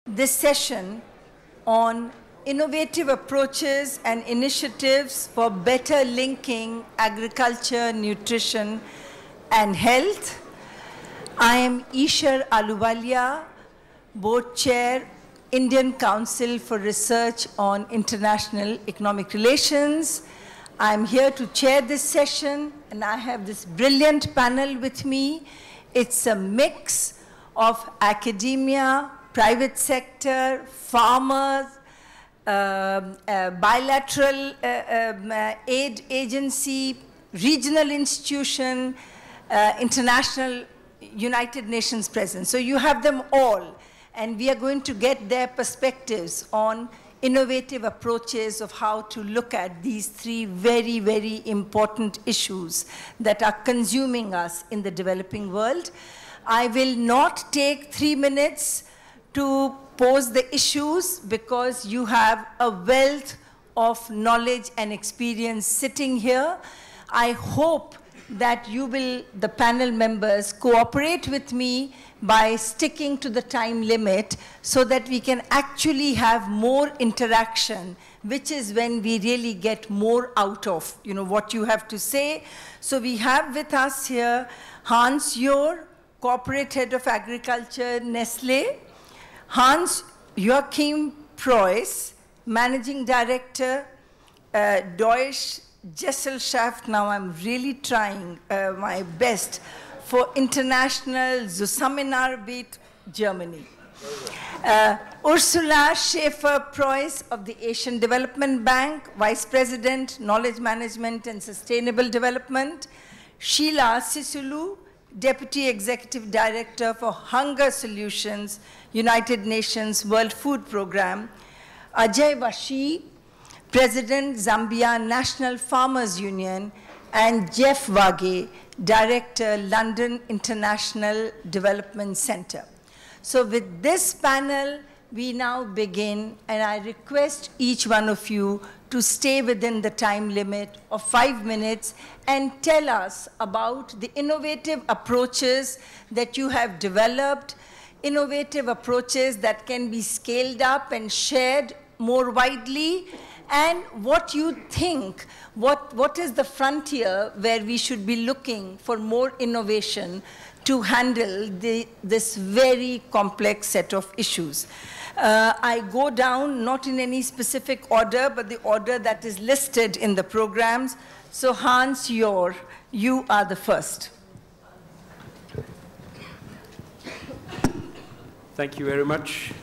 this session on innovative approaches and initiatives for better linking agriculture, nutrition, and health. I am Ishar Aluwalia, Board Chair, Indian Council for Research on International Economic Relations. I'm here to chair this session, and I have this brilliant panel with me. It's a mix of academia, private sector, farmers, bilateral aid agency, regional institution, international United Nations presence. So you have them all, and we are going to get their perspectives on innovative approaches of how to look at these three very, very important issues that are consuming us in the developing world. I will not take 3 minutes to pose the issues because you have a wealth of knowledge and experience sitting here. I hope that you will, the panel members, cooperate with me by sticking to the time limit so that we can actually have more interaction, which is when we really get more out of what you have to say. So we have with us here Hans Yor, Corporate Head of Agriculture, Nestle; Hans Joachim Preuss, Managing Director, Deutsche Gesellschaft, now I'm really trying my best, for International Zusammenarbeit, Germany. Ursula Schäfer-Preuss of the Asian Development Bank, Vice President, Knowledge Management and Sustainable Development. Sheila Sisulu, Deputy Executive Director for Hunger Solutions, United Nations World Food Programme. Ajay Vashi, President, Zambia National Farmers Union, and Jeff Wage, Director, London International Development Center. So with this panel, we now begin, and I request each one of you to stay within the time limit of 5 minutes and tell us about the innovative approaches that you have developed, innovative approaches that can be scaled up and shared more widely, and what you think, what is the frontier where we should be looking for more innovation to handle this very complex set of issues. I go down, not in any specific order, but the order that is listed in the programs. So Hans Yor, you are the first. Thank you very much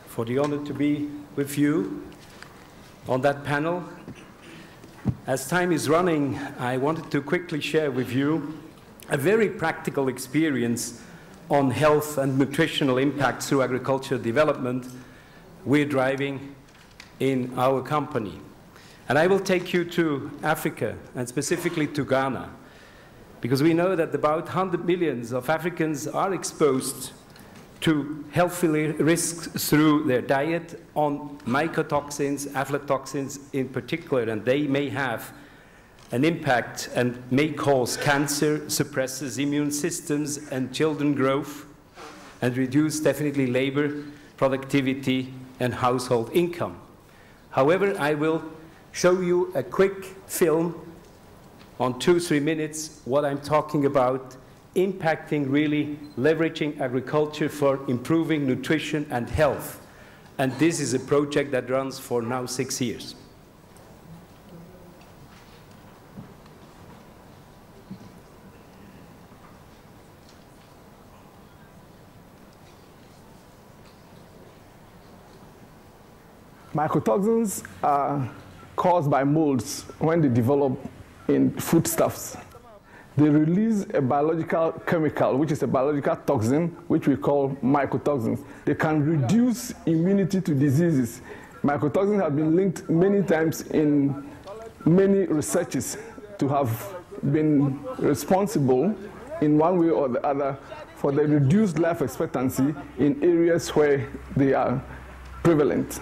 for the honor to be with you on that panel. As time is running, I wanted to quickly share with you a very practical experience on health and nutritional impact through agricultural development we're driving in our company. And I will take you to Africa, and specifically to Ghana, because we know that about 100 million of Africans are exposed to health risks through their diet on mycotoxins, aflatoxins in particular, and they may have an impact and may cause cancer, suppresses immune systems and children growth, and reduce definitely labor, productivity, and household income. However, I will show you a quick film on 2-3 minutes what I'm talking about, impacting really leveraging agriculture for improving nutrition and health. And this is a project that runs for now 6 years. Mycotoxins are caused by molds when they develop in foodstuffs. They release a biological chemical, which is a biological toxin, which we call mycotoxins. They can reduce immunity to diseases. Mycotoxins have been linked many times in many researches to have been responsible in one way or the other for the reduced life expectancy in areas where they are prevalent.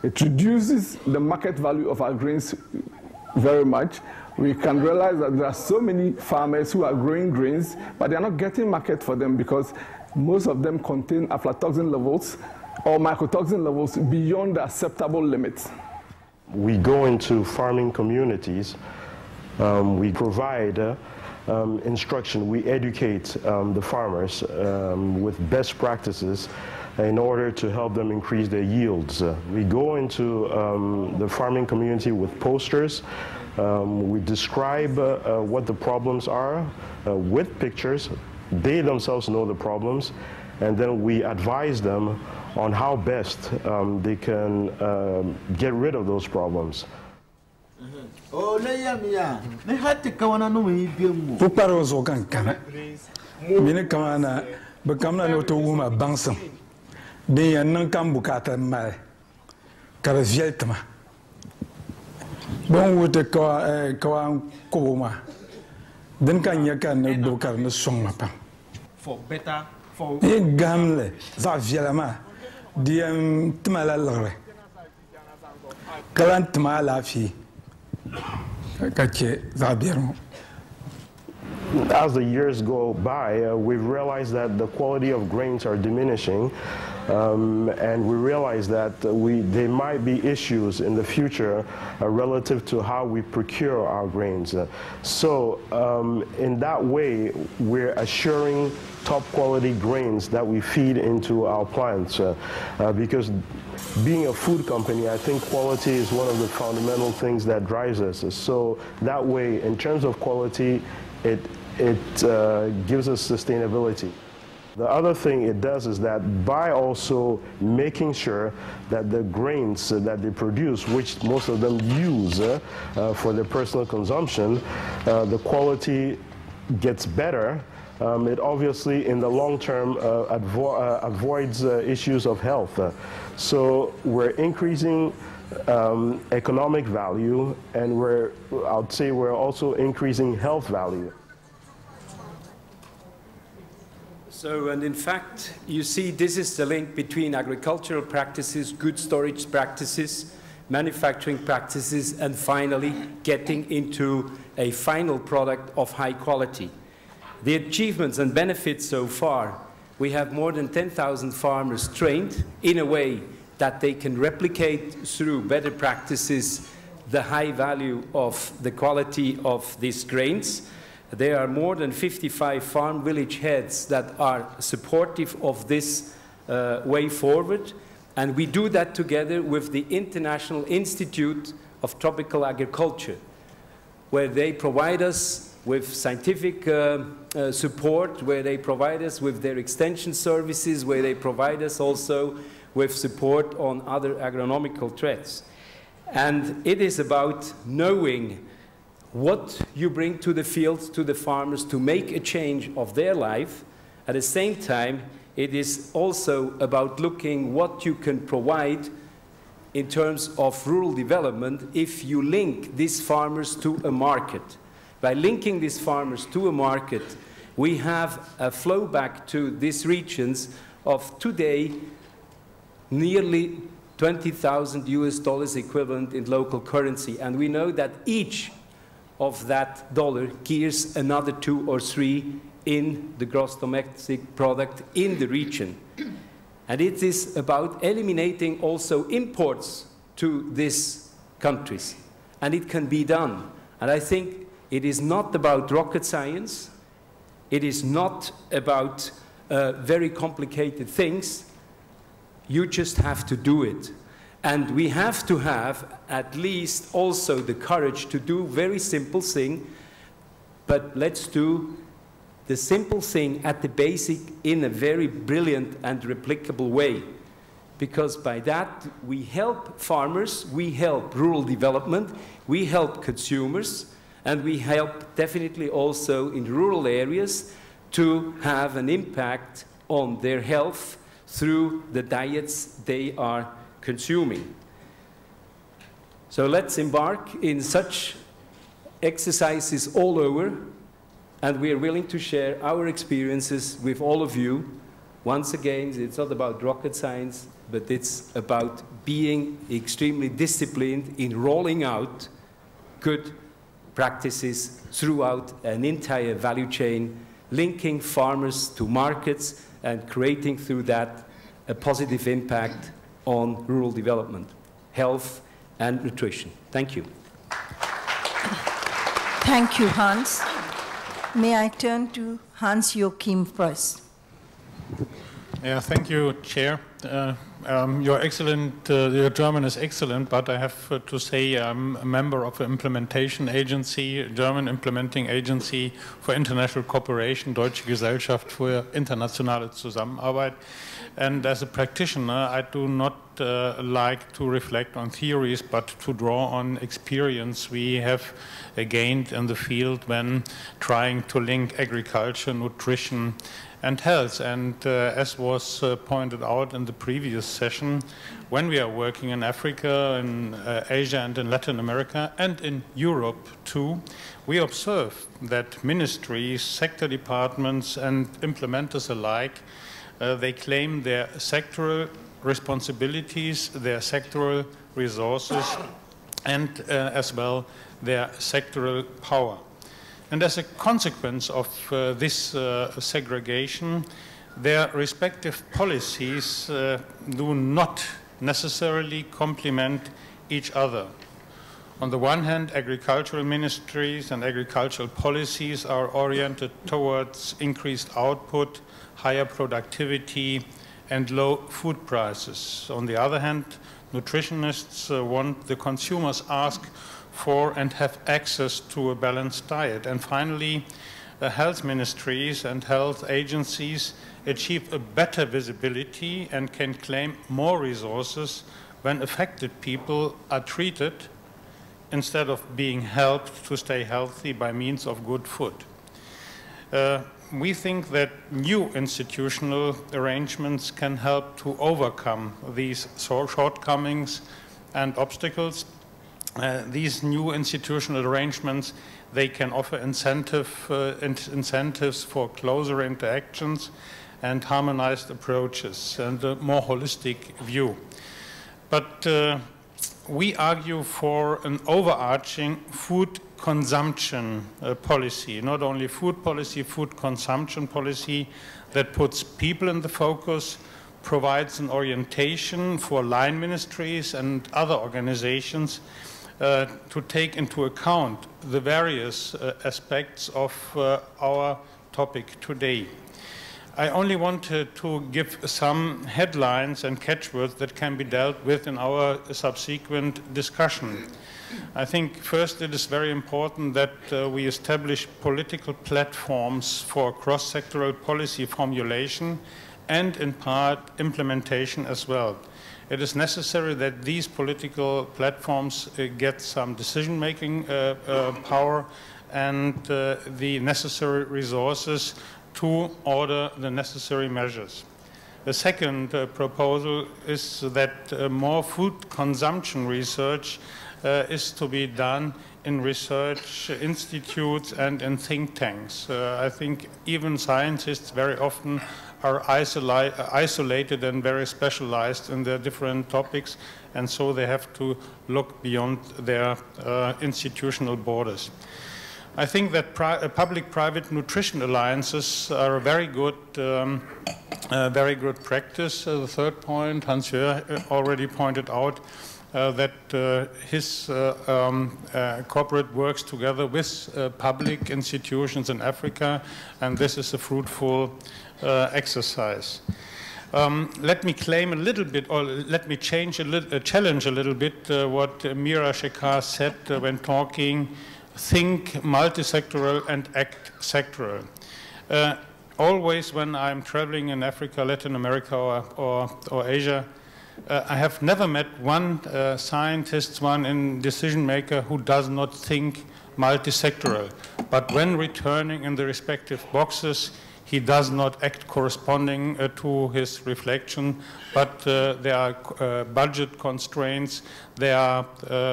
It reduces the market value of our grains very much. We can realize that there are so many farmers who are growing grains, but they are not getting market for them because Most of them contain aflatoxin levels or mycotoxin levels beyond the acceptable limits. We go into farming communities, we provide instruction, we educate the farmers with best practices in order to help them increase their yields. We go into the farming community with posters. We describe what the problems are with pictures. They themselves know the problems, and then we advise them on how best they can get rid of those problems. Bon wote kawan koboma den kan yaka ne dokar ne songma pam for better for e gamle za vielama diem tmala lore kalan tmala fi kache za biermo. As the years go by, we've realized that the quality of grains are diminishing, and we realize that there might be issues in the future relative to how we procure our grains. So in that way, we're assuring top quality grains that we feed into our plants, because being a food company, I think quality is one of the fundamental things that drives us. So that way, in terms of quality, it gives us sustainability. The other thing it does is that by also making sure that the grains that they produce, which most of them use for their personal consumption, the quality gets better. It obviously, in the long term, avoids issues of health. So we're increasing economic value, and I'd say we're also increasing health value. So, and in fact, you see, this is the link between agricultural practices, good storage practices, manufacturing practices, and finally getting into a final product of high quality. The achievements and benefits so far, we have more than 10,000 farmers trained in a way that they can replicate through better practices the high value of the quality of these grains. There are more than 55 farm village heads that are supportive of this way forward, and we do that together with the International Institute of Tropical Agriculture, where they provide us with scientific support, where they provide us with their extension services, where they provide us also with support on other agronomical threats. And it is about knowing what you bring to the fields, to the farmers, to make a change of their life. At the same time, it is also about looking what you can provide in terms of rural development if you link these farmers to a market. By linking these farmers to a market, we have a flow back to these regions of today nearly $20,000 equivalent in local currency. And we know that each of that dollar gears another 2 or 3 in the gross domestic product in the region. And it is about eliminating also imports to these countries. And it can be done. And I think it is not about rocket science. It is not about very complicated things. You just have to do it. And we have to have at least also the courage to do very simple thing, but let's do the simple thing at the basic in a very brilliant and replicable way. Because by that, we help farmers, we help rural development, we help consumers, and we help definitely also in rural areas to have an impact on their health through the diets they are consuming. So let's embark in such exercises all over, and we are willing to share our experiences with all of you. Once again, it's not about rocket science, but it's about being extremely disciplined in rolling out good practices throughout an entire value chain, linking farmers to markets, and creating through that a positive impact on rural development, health, and nutrition. Thank you. Thank you, Hans. May I turn to Hans Joachim first? Yeah, thank you, Chair. Your German is excellent, but I have to say I'm a member of an implementation agency, a German implementing agency for international cooperation, Deutsche Gesellschaft für internationale Zusammenarbeit. And as a practitioner, I do not like to reflect on theories, but to draw on experience we have gained in the field when trying to link agriculture, nutrition, and health. And as was pointed out in the previous session, when we are working in Africa, in Asia, and in Latin America, and in Europe too, we observe that ministries, sector departments, and implementers alike, they claim their sectoral responsibilities, their sectoral resources, and as well their sectoral power. And as a consequence of this segregation, their respective policies do not necessarily complement each other. On the one hand, agricultural ministries and agricultural policies are oriented towards increased output, higher productivity, and low food prices. On the other hand, nutritionists want the consumers ask for and have access to a balanced diet. And finally, health ministries and health agencies achieve a better visibility and can claim more resources when affected people are treated instead of being helped to stay healthy by means of good food. We think that new institutional arrangements can help to overcome these shortcomings and obstacles. These new institutional arrangements, they can offer incentives for closer interactions and harmonized approaches and a more holistic view. But we argue for an overarching food consumption policy, not only food policy, food consumption policy that puts people in the focus, provides an orientation for line ministries and other organizations to take into account the various aspects of our topic today. I only wanted to give some headlines and catchwords that can be dealt with in our subsequent discussion. I think first it is very important that we establish political platforms for cross-sectoral policy formulation and in part implementation as well. It is necessary that these political platforms get some decision-making power and the necessary resources to order the necessary measures. The second proposal is that more food consumption research is to be done in research institutes and in think tanks. I think even scientists very often are isolated and very specialized in their different topics, and so they have to look beyond their institutional borders. I think that public-private nutrition alliances are a very good practice. The third point, Hans already pointed out that his corporate works together with public institutions in Africa, and this is a fruitful exercise. Let me claim a little bit, or let me challenge a little bit what Mira Shekhar said when talking. Think multisectoral and act sectoral. Always when I'm traveling in Africa, Latin America, or Asia, I have never met one scientist, one decision maker who does not think multisectoral. But when returning in the respective boxes, he does not act corresponding to his reflection, but there are budget constraints, there are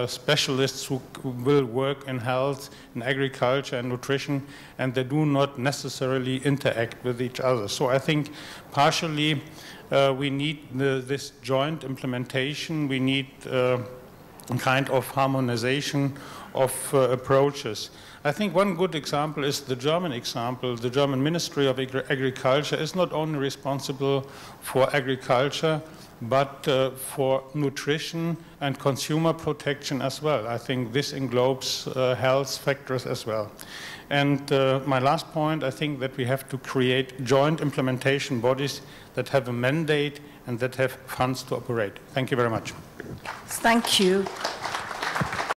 specialists who will work in health, in agriculture and nutrition, and they do not necessarily interact with each other. So I think partially we need this joint implementation, we need a kind of harmonization of approaches. I think one good example is the German example. The German Ministry of Agriculture is not only responsible for agriculture, but for nutrition and consumer protection as well. I think this englobes health factors as well. And my last point, I think that we have to create joint implementation bodies that have a mandate and that have funds to operate. Thank you very much. Thank you.